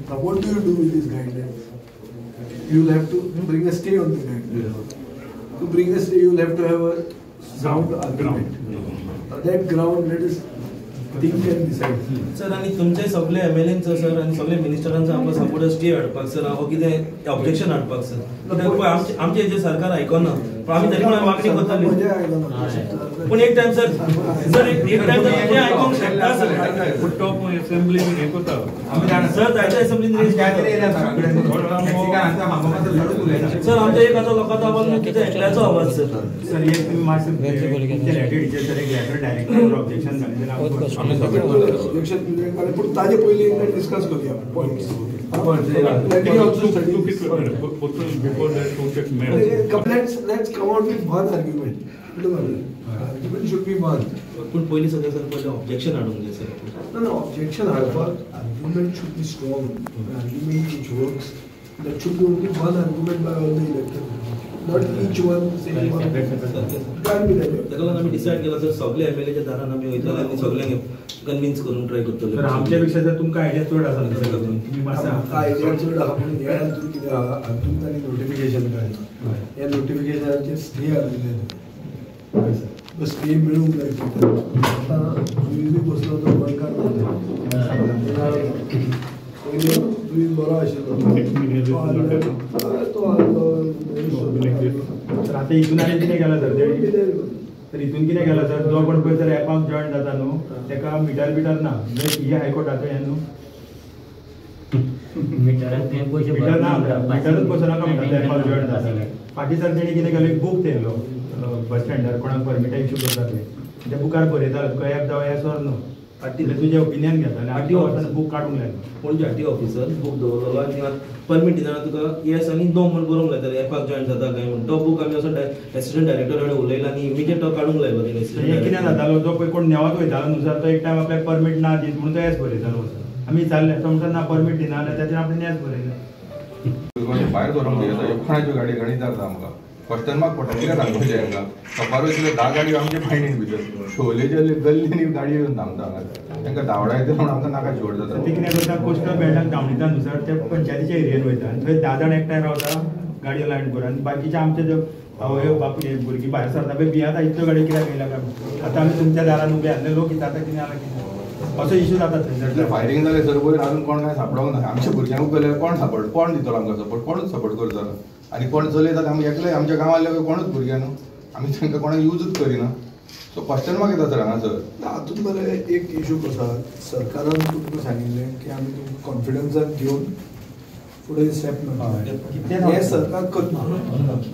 Now what do you do with these guidelines? You will have to bring a stay on the guidelines. To bring a stay, you will have to have a sound argument. That ground, let us think and decide. Sir आणि तुमचे सगळे MLAंचं sir आणि सगळे मिनिस्टरांचा आपला support stay हाडपाक sir हांव कितें objection हाडपाक सर कित्याक आमचे जे सरकार आयकना पण आमी तरी पण मागणी करतली पण एक टाइम सर एक टाइम जे आयकूंक शकता सर टॉप असेंब्ली हे करता आमी जाणा सर जायच्या असेंब्लीन सर आमच्या एक आता लोकांचा आवाज कितें एकट्याचो आवाज सर सर एक तुम्ही मातशें सर एक लेटर डायरेक्टर ऑब्जेक्शन घालिल्लें ऑब्जेक्शन पण ताजे पयलीं एकदा डिस्कस करूया points Let's come out with one argument. Argument should be one. पण पयलीं सगळें सर पयलें ऑब्जेक्शन हाडूंक जाय सर No, objection हाडपाक argument should be strong. Argument which works. That should be only one argument by all the electors. Not each one saying one. Can't be that. ताका लागून आमी डिसायड केला sir सगळे MLAच्या दारान आमी वयतले आनी सगळ्यांक कन्विन्स करून ट्राय करतले सर आमच्या पेक्षा जर तुमकां आयडिया चड आसा तुम्ही मातसो आयडिया चड आहा पूण ह्या हातूंत कितें आहा हातूंत तांणी नोटिफिकेशन काडलां ह्या नोटिफिकेशनाचेर स्टे आसलेले सर स्टे मेळूंक जाय आतां जुईबी बसलो तो गोंयकार जुईब बरो आशिल्लो तो सर आतां हितून आनी कितें केलां सर तर हितून कितें केलां सर जो कोण पळय सर एपाक जॉयन जाता न्हू तेका मिटर ना ही हायकोर्टाचो हें न्हू मिटरूच बसनाका म्हणटा ते एपाक जॉयन जाता फाटीं सर तेणी कितें केलें बूक दिलो बस स्टँडार कोणाक परमिटा इश्यू करता ते त्या बुकार बरयता तुका एप जावं येस ऑर नो तुजें ओपिनियन घेता आनी आरटीओ ऑफिसान बूक काडूंक लायलो पणजे आरटीओ ऑफिसर बूक दवरलो आनी परमीट दिना तुका येस आनी नो म्हूण बरोवंक लायताले एपाक जॉयन जाता काय म्हूण तो बूक आमी असो एसिस्टंट डायरेक्टर कडेन उलयला आनी इमिजिएट तो काडूंक लायलो तेणी हें कितें जातालो जो पळय कोण नेवात वयतालो न्हू सर तो एक टायम आपल्याक परमीट ना दीत म्हणून तो येस बरयतालो आमी विचारलें तो म्हणटा ना परमीट दिना जाल्यार ताचेर आपण येस बरयलें भायर व्हरोंक जाय कोणाच्यो गाडी गणितात आमकां क्वेश्चन मार्क पडटा कित्याक सांगूंक जाय हांकां सकाळ वयतले 10 गाडयो आमचे फायनीन भितर शोलेचे गल्लीनी गाडयो येवन थांबता हांगा तांकां धांवडायते म्हणून आमकां नाका जोड जाता ते कितें करता कोस्टल बेल्टाक धांवणीता न्हू सर ते पंचायतीच्या एरियेन वयता आनी थंय 10 जाण एकठांय रावता गाडयो लायन करून आनी बाकीचे आमचे जे आवय बापूय भुरगीं भायर सरता पळय भियाता इतल्यो गाडयो कित्याक येयल्या काय आतां आमी तुमच्या दारान उबे आसले लोक कितें जाता कितें जालां कितें असो इश्यू जाता थंय फायरींग जालें सर वयर अजून कोण काय सापडोंक ना आमच्या भुरग्यांक गेल्यार कोण सपोर्ट कोण दितलो आमकां सपोर्ट कोणूच सपोर्ट करतलो आनी कोण चलयतात आमी एकले आमच्या गांवांतले कोणूच भुरग्यां न्हू आमी तांकां कोणाक यूजूच करिना सो क्वेश्चन मार्क येता सर हांगा सर हातूंत मरे एक इशू कसो आसा सरकारान तुमकां सांगिल्लें की आमी तुमकां कॉन्फिडन्सान घेवन फुडें स्टेप ना हे सरकार करना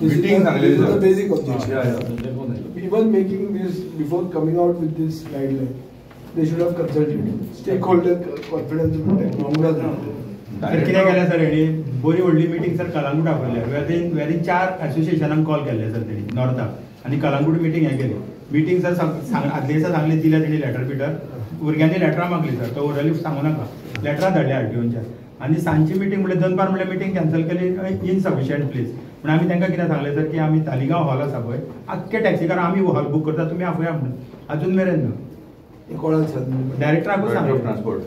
मिटींग सांगलेली sir basic objection even making this before coming out with this guideline they should have consulted stakeholder confidence कितें केलें सर हेणी बरी व्हडली मिटींग सर कलंगूट आपयल्या वेरी 4 एसोसिएशनांक कॉल केल्ले सर तेणी नॉर्थाक आनी कलंगूट मिटींग हें केली मिटींग सर आदले दिसा सांगली दिल्या तेणी लेटर बिटर भुरग्यांनी लेटरां मागली सर तो ओरली सांगू नाका लेटरां धाडल्या आरटीओच्या आनी सांजची मिटींग म्हणल्यार दनपार म्हणल्यार मिटींग कॅन्सल केली इनसफिशियंट प्लेस पूण आमी तांकां कितें सांगलें सर की आमी तालिगांव हॉल आसा पळय आख्खे टॅक्सीकार आमी हॉल बूक करता तुमी आफया म्हणून अजून मेरेन ना डायरेक्टराकूच सांगलो ट्रान्सपोर्ट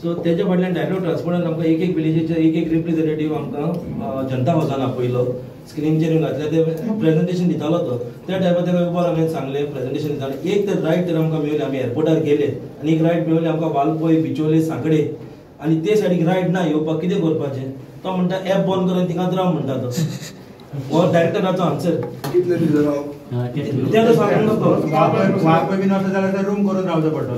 सो तेजे फाटल्यान डायरेक्ट ट्रान्सपोर्टान आमकां एक विलेजीचे एक रिप्रेझेंटेटीव आमकां जनता हावसान आपयलो स्क्रीनचेर घातले ते प्रेझेंटेशन दितालो तो त्या टायमार ताका उबर हांवें सांगलें प्रेझेंटेशन दितालें एक तर रायट तर आमकां मेळ्ळी आमी एअरपोर्टार गेले आनी एक रायट मेळ्ळी आमकां वालपय बिचोले सांकडे आनी ते सायडीक रायट ना येवपाक कितें करपाचें तो म्हणटा एप बंद करून थिंगाच राव म्हणटा तो हो डायरेक्टराचो आन्सर कितले दीस राव तें सांगूंक नाका वाळपय बीन वचत जाल्यार तर रूम करून रावचो पडटलो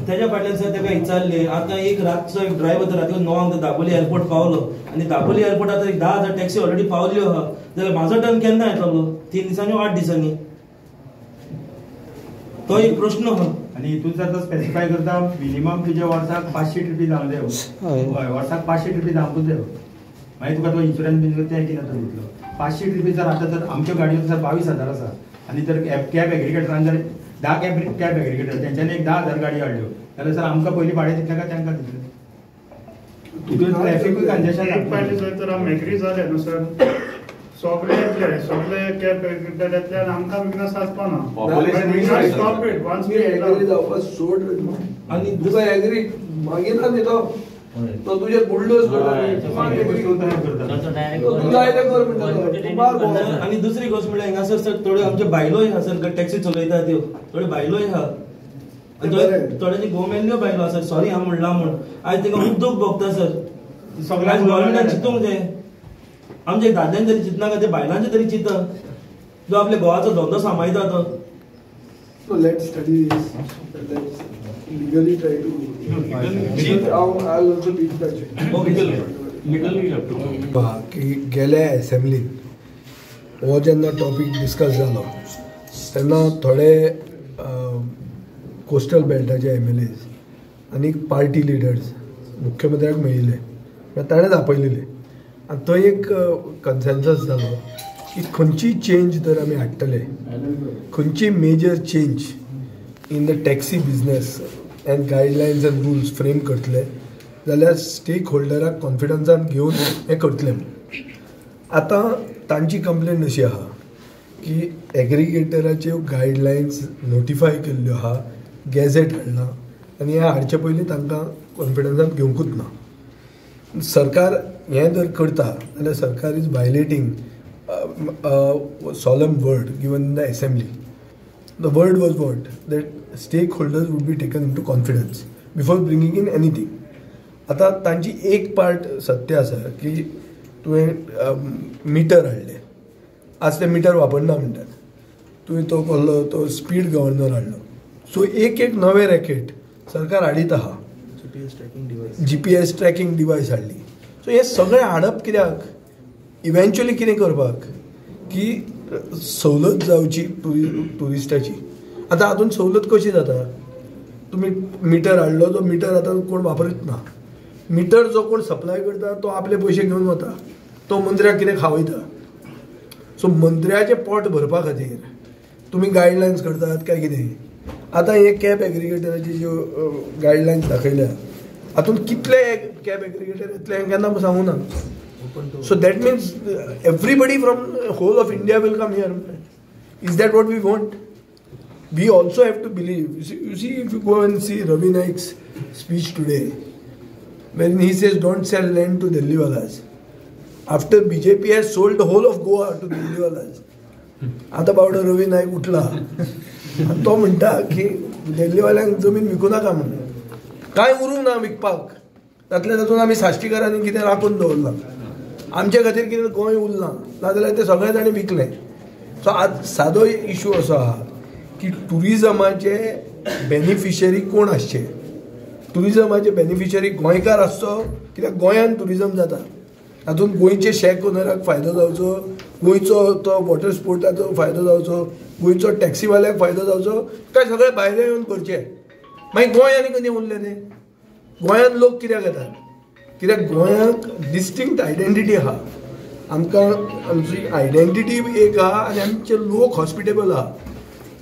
तेज्या फाटल्यान सर ताका विचारलें आतां एक रातचो एक ड्रायव्हर तर राती 9 दाबोली एअरपोर्ट पावलो आनी दाबोली एअरपोर्ट आतां 10,000 टॅक्सी ऑलरेडी पावल्यो आहा जाल्यार म्हाजो टर्न केन्ना येतलो 3 दिसांनी 8 दिसांनी तो एक प्रश्न आहा आनी हितून सर तो स्पेसिफाय करता मिनिमम तुजे वर्साक 500 ट्रिपी जावंक जाय वर्साक 500 ट्रिपी जावंकूच जाय मागीर तुका तो इन्शुरन्स बीन तें कितें तो दितलो 500 ट्रिपी जर आतां तर आमच्यो गाडयो सर 22,000 आसा आनी तर कॅब एग्रिगेटरान जर 10 कॅब एग्रिगेटर तेंच्यांनी एक 10,000 गाडयो हाडल्यो जाल्यार सर आमकां पयलीं भाडें दितलें काय तांकां दितलें तुजें ट्रॅफिकूय कंजेशन पयलीं जर तर आमी एग्री जाले न्हू सर सगळे कॅब एग्रिगेटरांतल्यान आमकां विकनस आसपाना जावपाक सोड आनी तुका एग्री मागीर ना न्ही तो तो तुझे बुलडोज करता आणि दुसरी गोष्ट म्हणजे हांगासर सर थोडे आमचे बायलोय आहा सर टॅक्सी चलयता त्यो थोडे बायलोय आहा थोड्यांची गोवमेन्ट्यो बायलो आसा सॉरी हांव म्हणला म्हण आयज ताका उद्योग भोगता सर सगळ्यांक गव्हर्मेंटान चिंतूंक जाय आमच्या दाद्यान तरी चिंतना का ते बायलांचे तरी चिंता जो आपल्या गोवाचो धंदो सांबाळटा तो So let's study this. Let's legally try to. I'll also teach that. legally you have to. की गेल्या असेंब्लीन हो जेन्ना टॉपिक डिस्कस जालो तेन्ना थोडे कोस्टल बेल्टाचे MLAs आनी पार्टी लिडर्स मुख्यमंत्र्याक मेळिल्ले ताणेंच आपयलेले आनी थंय एक कन्सेन्सस जालो की खंयची चेंज जर आमी हाडटले खंयची major change in the taxi business and guidelines and rules frame करतले जाल्यार स्टेक होल्डराक कॉन्फिडन्सान घेवन हें करतले. आतां तांची कंप्लेन अशी आहा की एग्रिगेटराच्यो गायडलायन्स नोटिफाय केल्ल्यो आहा गॅझेट हाडला आनी हें हाडचे पयलीं तांकां कॉन्फिडन्सान घेवंकूच ना. सरकार हें जर करता जाल्यार सरकार is वायलेटींग solemn word given in the assembly. The word was what? That stakeholders would be taken into confidence before bringing in anything. आता तांची एक पार्ट सत्य आसा की तुवें मिटर हाडले आज ते मिटर वापरना म्हणटात तुवें तो कसलो तो स्पीड गव्हर्नर हाडलो सो एक नवे रॅकेट सरकार हाडीत आहा GPS ट्रॅकिंग डिवायस हाडली सो हे सगळें हाडप कित्याक इव्हेंच्युअली कितें करपाक की सवलत जावची टुरिस्टाची. आतां हातून सवलत कशी जाता तुमी मिटर हाडलो तो मिटर आतां कोण वापरीत ना मिटर जो कोण सप्लाय करता तो आपले पयशे घेवन वता तो मंत्र्याक कितें खावयता सो मंत्र्याचें पोट भरपा खातीर तुमी गायडलायन्स करतात काय कितें. आतां हे कॅब एग्रिगेटराची ज्यो गायडलायन्स दाखयल्या हातून कितले कॅब एग्रिगेटर येतले हें केन्ना सांगूं ना. So that means everybody from whole of India will come here. Is that what we want? We also have to believe. You see, if you go and see Ravi Naik's speech today, when he says don't sell land to Delhiwalas, after BJP has sold the whole of Goa to Delhiwalas, आता बावडो रवी नाईक उठला तो म्हणटा की दिल्लीवाल्यांक जमीन विकू नाका म्हणून कांय उरूंक ना विकपाक तातूंत आमी साश्टीकारांनी कितें राखून दवरलां आमचे खातीर कितें गोंय उरलां नाजाल्यार ते सगळे जाणी विकले. सो आज सादो इशू असो आहा की टुरिजमाचे बेनिफिशरी कोण आसचे टुरिजमाचे बेनिफिशरी गोंयकार आसचो कित्याक गोंयान टुरिजम जाता हातूंत गोंयचे शेक ओनराक फायदो जावचो गोंयचो तो वॉटर स्पोर्टाचो फायदो जावचो गोंयचो टॅक्सीवाल्याक फायदो जावचो काय सगळे भायले येवन करचे मागीर गोंय आनी कितें उरलें तें गोंयांत लोक कित्याक येतात कित्याक गोंयांक डिस्टिंक्ट आयडेंटिटी आहा आमकां आमची आयडेंटिटी एक आहा आनी आमचे लोक हॉस्पिटेबल आहा.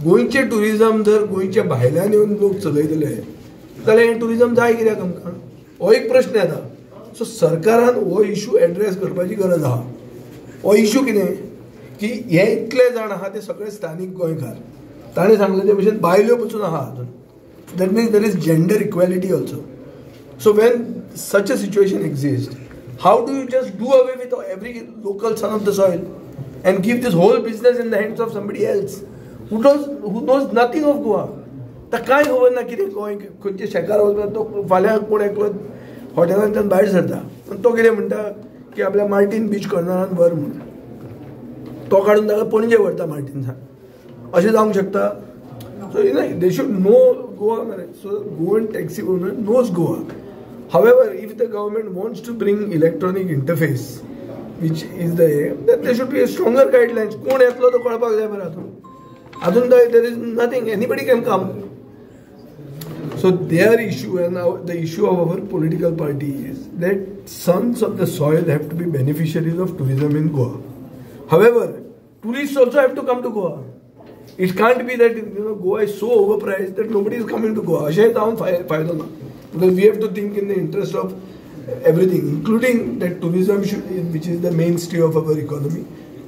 गोंयचें टुरिजम जर गोंयच्या भायल्यान येवन लोक चलयतले जाल्यार हें टुरिजम जाय कित्याक आमकां हो एक प्रश्न येता. सो सरकारान हो इशू एड्रेस करपाची गरज आहा. हो इशू कितें की हे इतले जाण आहा ते सगळे स्थानीक गोंयकार ताणें सांगले ते भशेन बायल्यो पसून आहा हातून that means there is gender equality also. So when such a situation exists, how do you just do away with every local son of the soil and give this whole business in the hands of somebody else who knows nothing of Goa? तर काय खबर ना कितें गोंय खंयचे शेकार वचता तो फाल्यां कोण एकलो हॉटेलांतल्यान भायर सरता आनी तो कितें म्हणटा की आपल्या मार्टीन बीच कॉर्नरान व्हर म्हणून तो काडून ताका पणजे व्हरता मार्टीन्सान अशें जावंक शकता. So you know they should know Goa मरे. So Goan taxi owner knows Goa. However, if the government wants to bring electronic interface, which is the aim, then there should be a stronger guidelines. कोण येतलो तो कळपाक जाय मरे हातून there is nothing, anybody can come. So their issue and the issue of our political party is that sons of the soil have to be beneficiaries of tourism in Goa. However, tourists also have to come to Goa. It can't be that Goa is so overpriced that nobody is coming to Goa. अशें जावन फायदो ना. Because we have to think in the interest of everything, including that tourism, which is the mainstay of our economy,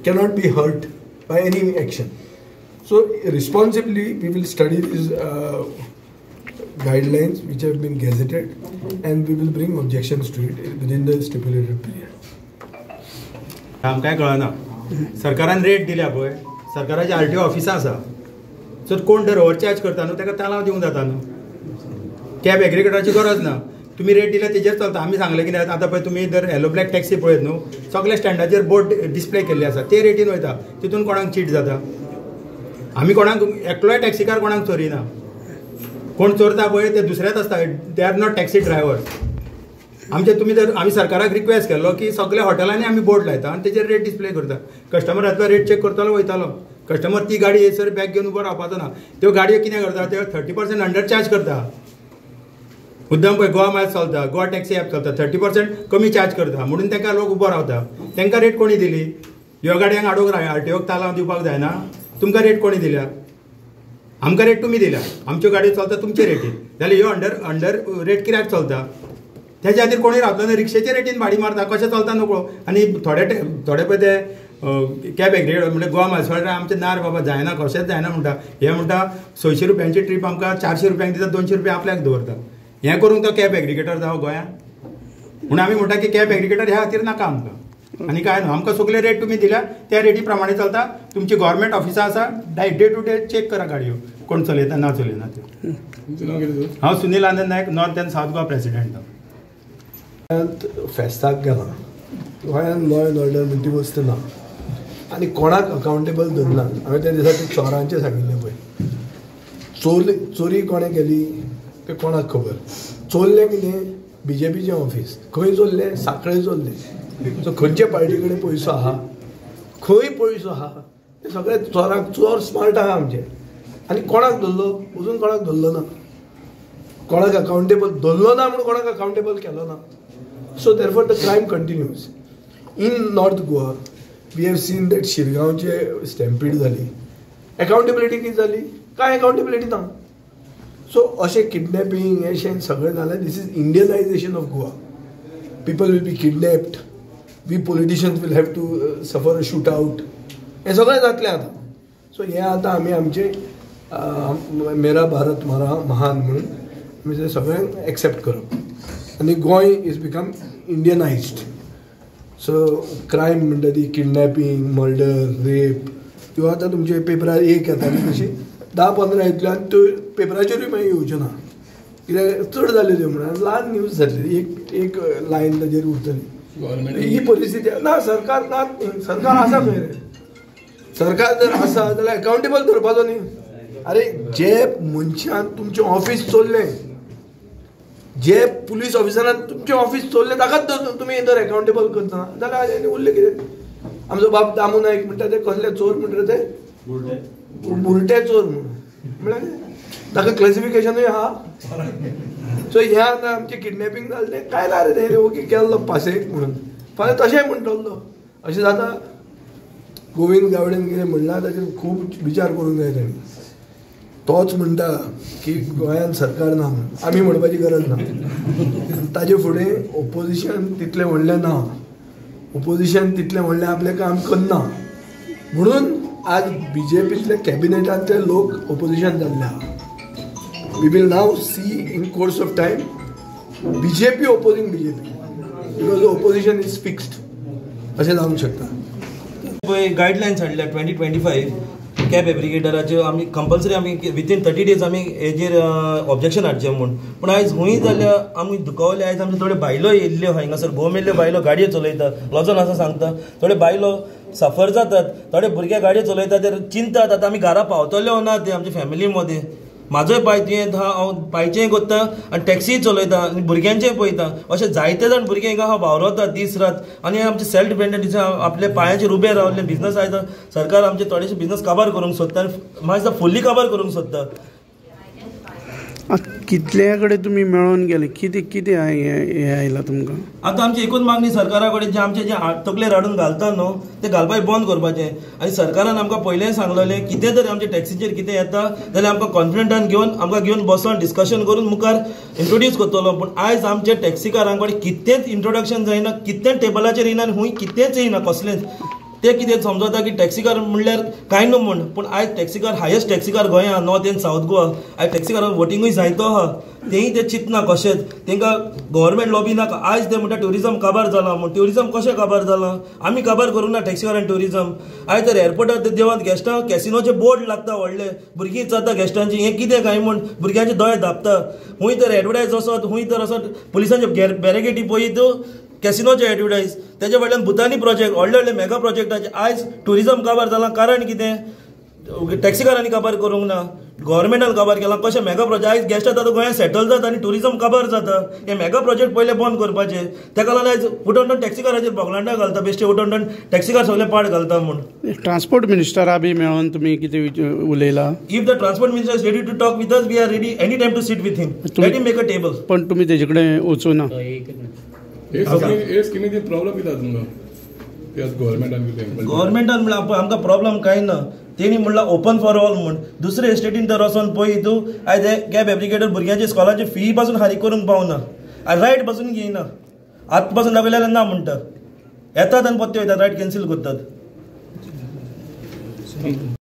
cannot be hurt by any action. So responsibly, we will study this guidelines which have been gazetted, and we will bring objections to it within the stipulated period. आमकांय कळना सरकारान rate दिल्या पळय सरकाराची RTO ऑफिसां आसा so कोण जर ओव्हरचार्ज करता न्हू ताका तालाव दिवंक जाता न्हू कॅब एग्रिगेटराची गरज ना तुम्ही रेट दिल्या तेजेर चलता आमी सांगलें कितें आतां पळय तुमी जर येलो ब्लॅक टॅक्सी पळयत न्हू सगळे स्टँडाचेर बोर्ड डिस्प्ले केल्ले आसा ते रेटीन वयता तितून कोणाक चीट जाता आमी कोणाक एकलोय टॅक्सीकार कोणाक चोरिना कोण चोरता पळय ते दुसरेच आसता they are not taxi driver आमचे तुम्ही जर आमी सरकाराक रिक्वेस्ट केल्लो की सगळ्या हॉटेलांनी आमी बोर्ड लायता आनी तेजेर रेट डिस्प्ले करता कस्टमर येतलो रेट चेक करतलो वयतालो कस्टमर ती गाडी येसर बॅग घेवन उबो रावपाचो ना त्यो गाडयो कितें करता त्यो 30% अंडर चार्ज करता मुद्दम पळय गोवा मायल्स चलता गोवा टॅक्सी ॲप चलता 30% कमी चार्ज करता म्हणून ताका लोक उबो रावता तांकां रेट कोणी दिली ह्यो गाडयांक आडोवंक RTOक तालाव दिवपाक जायना तुमकां रेट कोणी दिल्या आमकां रेट तुमी दिल्या आमच्यो गाडयो चलता तुमचे रेटीन जाल्यार ह्यो अंडर रेट कित्याक चलता त्याच्या खातीर कोणी रावता न्हू रिक्षेच्या रेटीन भाडी मारता कशें चलता न्हू आनी थोडे पळय ते कॅब एग्रिगेटर म्हणजे गोवा म्युनिसिपालिटी आमचे नार बाबा जायना कशेंच जायना म्हणटा हे म्हणटा 600 रुपयांची ट्रीप आमकां 400 रुपयांक दिता 200 रुपया आपल्याक दवरता हें करूंक तो कॅब एग्रिगेटर जावं गोंयांत म्हणून आमी म्हणटा की कॅब एग्रिगेटर ह्या खातीर नाका आमकां आनी काय न्हू आमकां सगळे रेट तुमी दिल्या त्या रेटी प्रमाणे चलता तुमची गव्हर्मेंट ऑफिसां आसा डे टू डे चेक करा गाडयो कोण चलयता ना चलयना त्यो हांव Sunil Anand Nayak north and south Goa president फेस्ताक गेला गोंयांत लॉ एंड ऑर्डर म्हणटी वस्त ना आनी कोणाक अकावंटेबल धरना हांवें त्या दिसा ते चोरांचें सांगिल्लें पळय चोरी कोणें केली तें कोणाक खबर चोरलें कितें BJPचें ऑफीस खंय चोरलें सांखळे चोरलें सो खंयचे पार्टी कडेन पयसो आहा खंय पयसो आहा ते सगळे चोराक चोर स्मार्ट आहा आमचे आनी कोणाक धरलो अजून कोणाक धरलो ना कोणाक अकावंटेबल धरलो ना म्हणून कोणाक अकावंटेबल केलो ना so therefore the crime continues in north Goa we have seen that शिरगांवचे स्टॅम्पीड जाली अकावंटेबिलिटी कितें जाली कांय अकावंटेबिलिटी ना सो अशें किडनॅपिंग हें सगळें जालें this is Indianization of Goa people will be kidnapped we politicians will have to suffer a shoot out हें सगळें जातलें आतां सो हें आतां आमी आमचें मेरा भारत महान म्हणून आमी तें सगळें एक्सेप्ट करप आनी Goa is become इंडियनायज्ड so crime म्हणटा ती किडनॅपिंग मर्डर रेप त्यो आतां तुमचे पेपरार एक येताली तशी 10-15 येतल्यो आनी त्यो पेपराचेरूय मागीर येवच्यो ना कित्याक चड जाल्यो त्यो म्हणून ल्हान न्यूज जातली एक लायन ताजेर उरतली ही परिस्थिती ना सरकार आसा खंय रे सरकार जर आसा जाल्यार अकावंटेबल धरपाचो न्ही अरे जे मनशान तुमचें ऑफीस चोरलें जे पुलीस ऑफिसरान तुमचें ऑफीस चोरलें ताकाच तुमी जर अकावंटेबल करतना जाल्यार उरलें कितें आमचो बाब दामू नायक म्हणटा ते कसले चोर म्हणटा ते बुरटे चोर म्हणल्यार ताका क्लासिफिकेशनूय आहा सो हें आतां आमचें किडनॅपिंग जालें तें काय ना रे तें ओके केल्लो पासेक म्हणून फाल्यां तशेंय म्हणटलो अशें जाता गोविंद गावडेन कितें म्हणलां ताचेर खूब विचार करूंक जाय ताणें तोच म्हणटा की गोंयांत सरकार ना म्हणून आमी म्हणपाची गरज ना ताजे फुडें ओपोजिशन तितलें व्हडलें ना ओपोजिशन तितलें व्हडलें आपलें काम करना म्हणून आज BJPतले कॅबिनेटांतले लोक ओपोजिशन जाल्ले आहा we will now see in course of time BJP opposing BJP because opposition is fixed अशें जावंक शकता गायडलायन्स हाडल्या 2025 कॅब एग्रिगेटराच्यो आमी कंपल्सरी आमी विथीन 30 days आमी हेजेर ऑब्जेक्शन हाडचें म्हूण पूण आयज हुंय जाल्यार आमी दुखवले आयज आमचे थोडे बायलो येयल्ल्यो हांगासर गोमेल्ल्यो बायलो गाडयो चलयतात लॉजन असो सांगता थोडे बायलो सफर जातात थोडे भुरगे गाडयो चलयतात ते चिंतात आतां आमी घरा पावतल्यो ना ते आमच्या फॅमिली मदें म्हाजोय पांय तुवें हांव पांयचेंय कोत्ता आनी टॅक्सीय चलयता आनी भुरग्यांचेय पळयता अशें जायते जाण भुरगे हिंगा हांव वावरता दीस रात आनी आमचे सेल्फ डिपेंडंट आपले पांयाचेर उबे रावले बिजनस आयज सरकार आमचे थोडेशे बिजनस काबार करूंक सोदता आनी म्हाका दिसता फुल्ली काबार करूंक सोदता कितल्या कडेन तुमी मेळोन गेले कितें हे आयला तुमकां आतां आमची एकूच मागणी सरकारा कडेन जे आमचे जे तकले राडून घालता न्हू ते घालपाक बंद करपाचें आनी सरकारान आमकां पयलें सांगलेलें कितें जर आमच्या टॅक्सीचेर कितें येता जाल्यार आमकां कॉन्फिडंटान आमकां घेवन बसोन डिस्कशन करून मुखार इंट्रोड्यूस करतलो पूण आयज आमचे टॅक्सीकारां कडेन कितेंच इंट्रोडक्शन जायना कितें टेबलाचेर येयना आनी खूंय कितेंच येयना कसलेंच ते कितें समजता की टॅक्सीकार म्हणल्यार कांय न्हू म्हण पूण आयज टॅक्सीकार हायेस्ट टॅक्सीकार गोंयांत नॉर्थ एंड सावथ गोवा आयज टॅक्सीकारांक वोटिंगूय जायतो आहा तेंय ते चिंतना कशेंच तांकां गव्हर्मेंट लॉबी नाका आयज ते म्हणटा ट्युरिजम काबार जाला म्हण ट्युरिजम कशें काबार जालां आमी काबार करूं ना टॅक्सीकारान ट्युरिजम आयज तर एअरपोर्टार ते देवान गेस्टां कॅसिनोचे बोर्ड लागता व्हडले भुरगीं जाता गेस्टांची हें कितें काय म्हण भुरग्यांचे दोळे धापता खूंय तर एडवर्टायज वसत खूंय तर वसत पुलिसांचे बॅरिकेडी पळयत कॅसिनोचे एडवर्टायज तेजे फाटल्यान भुतानी प्रोजेक्ट व्हडले व्हडले मेगा प्रोजेक्टाचे आयज ट्युरिजम काबार जालां कारण कितें टॅक्सीकारांनी काबार करूंक ना गव्हर्मेंटान काबार केला कशें मेगा प्रोजेक्ट आयज गेस्ट येता गोंयांत सेटल जाता आनी ट्युरिजम काबार जाता हे मेगा प्रोजेक्ट पयले बंद करपाचे ताका लागून आयज उठोन टॅक्सीकाराचेर बोगलांडा घालता बेश्टे उठोन टॅक्सीकार सगळे पाड घालता म्हूण ट्रान्सपोर्ट मिनिस्टरा बी मेळोन तुमी कितें उलयला if the transport minister is ready to talk with us we are ready any time to sit with him let him make a table पण तुमी तेजे कडेन वचूं ना हे स्किमीची प्रॉब्लेम कितें तुमकां गव्हर्मेंटान म्हणल्यार आमकां प्रॉब्लेम कांय ना तेणी म्हणल्यार ओपन फॉर ऑल म्हूण दुसरे एस्टेटीन तर वचोन पळय तूं आयज हे कॅब एप्लिकेटर भुरग्यांची स्कॉलाची फी पासून फारीक करूंक पावना आनी रायट पासून घेयना आतां पासून दाखयल्यार ना म्हणटा येतात आनी पत्ते वयतात रायट कॅन्सील करतात